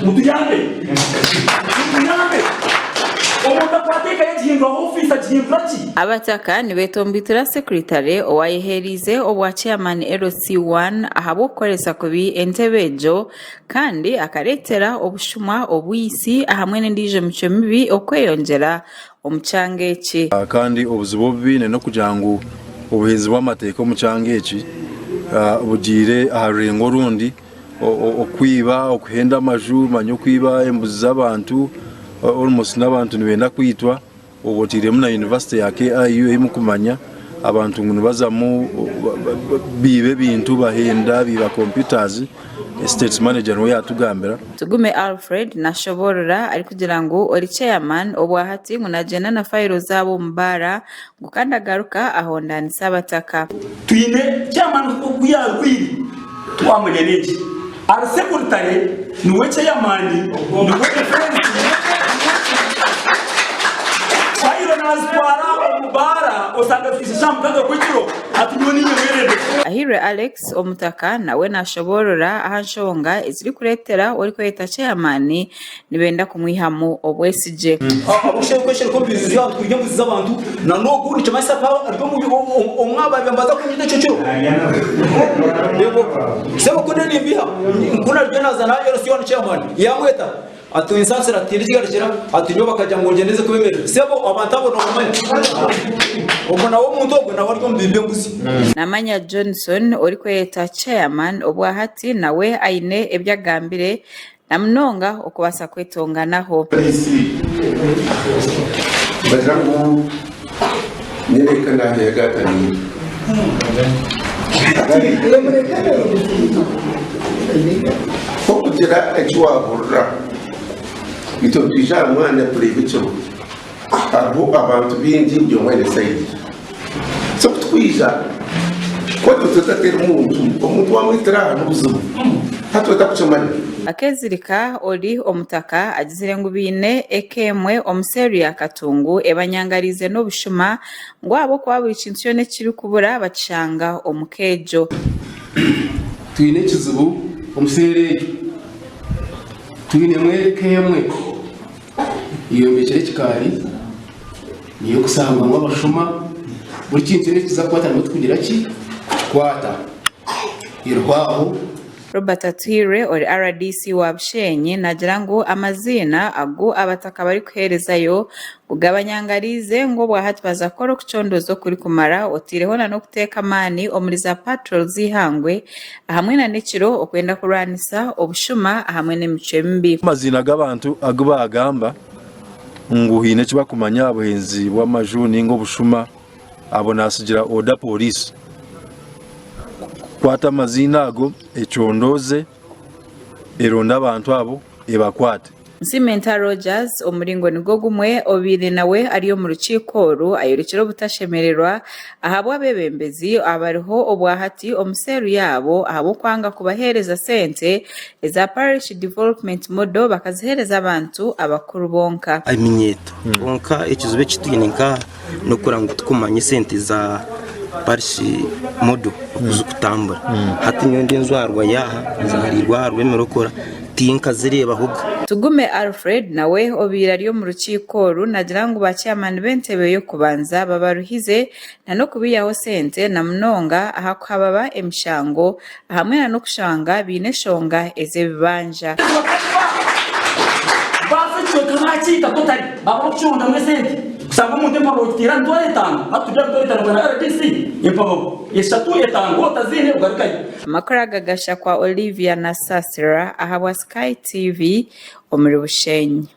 mutuyambe abataka nibetombitura secretary owayeherize obwa chairman LC1 ahabokoresa kubi entebejo kandi akaretera obushumwa obwisi ahamwe n'endije mico mibi okweyongera omucangeki kandi obuzibo bibi no kujangu obuhezi bw'amateka omucangeki bugire aharengo rundi okwiba okuhenda amaju manyo kwiba embuzi z'abantu almost n'abantu nibenda kwitwa obotire mu na university yake ayo imukumanya abantu ngo bazamu bibe bintu bahenda biba computers state manager no yatugambira Tugume Alfred nashoborora ari kugira ngo ori chairman obwahati ngunagena na file zabo mbara gukandagaruka ahondani sabataka twine chairman kuyarwiri twamugereje ari secretary niwe chairman niwe defense Ahire Alex omutaka nawe nashoborora ahanshonga iziri kuretera ori kweta chairman nibenda kumwihamu obwesije abushe kweshera ko bizizi yaho twirye mu z'abantu na no kuri cyo masa pawo ariko mu omwaba bambaza kunyita cyo yego sebo kunene biha kuna ryenaza na LC1 chairman yamweta atu insanse ratirigara atu bakajya ngo ngeneze kubemera sebo abantabo no manya ubona wo muntu ogwo nawe ariko mbimbe nguzi namanya Johnson ori kweta chairman obwahati nawe aine ebyagambire namunonga okubasa kwetonganaho bajangu nerekana yagatani kugira echwa burra ito tija mwana privicho abo abantu bingi byo mwene saidi so twija ko tutatera umuntu wamwitira n'ubuzubu hatweta kuchomanya akezirika ori omutaka agizire ngo bine ekemwe omuseru ya katungu ebanyangarize no bushuma ngo abo kwa buri kintu cyone kiri kubura bacanga omukejo twine kizubu omusere twine mwekemwe iyo mbekere kikari niyo kusanga ngo abashuma buri kintu kiza kwata no tukugira ki kwata irwaho Robert Atwire ori RDC wabshenye nagira ngo amazina agu abataka bari kuherezayo ugabanyangarize ngo bwahati bazakora kucondozo kuri kumara otireho na no kuteka mani omuriza patrol zihangwe ahamwe na nekiro okwenda kuranisa obushuma ahamwe n'emico mbi amazina g'abantu aguba agamba nguhine kiba kumanya abuhenzi bw'amajuni ngo bushuma abonasigira oda police kwata amazina ago econdoze eronda abantu abo ebakwate Simenta Rogers umuringo nigo gumwe obire nawe ariyo mu rukikoru ayorikiro butashemererwa ahabwa abebembezi abariho obwahati omuseru yabo ahabo kwanga kubahereza sente eza parish development model bakazihereza abantu abakuru bonka aminyeto bonka ekizube kitininka no kuranga tukumanye sente za parish model okuzukutambura hati nyondi nzwarwa yaha nzaharirwa rwemerokora tinka zireba huga Tugume Alfred nawe obira ryo mu rukikoru nagira ngo bacyamana bentebe yo kubanza babaruhize na no kubiyaho sente na munonga ahakababa emishango ahamwe no kushanga bineshonga eze bibanja bafite kanaki takotari abakuchonda mwesente kusanga umuntu mpabo utira ndore tano atujya ndore tano kwa RDC impabo yeshatu etango otazine ugarukaye amakora gagasha kwa Olivia na Sasira ahabwa Sky TV omuri Bushenyi.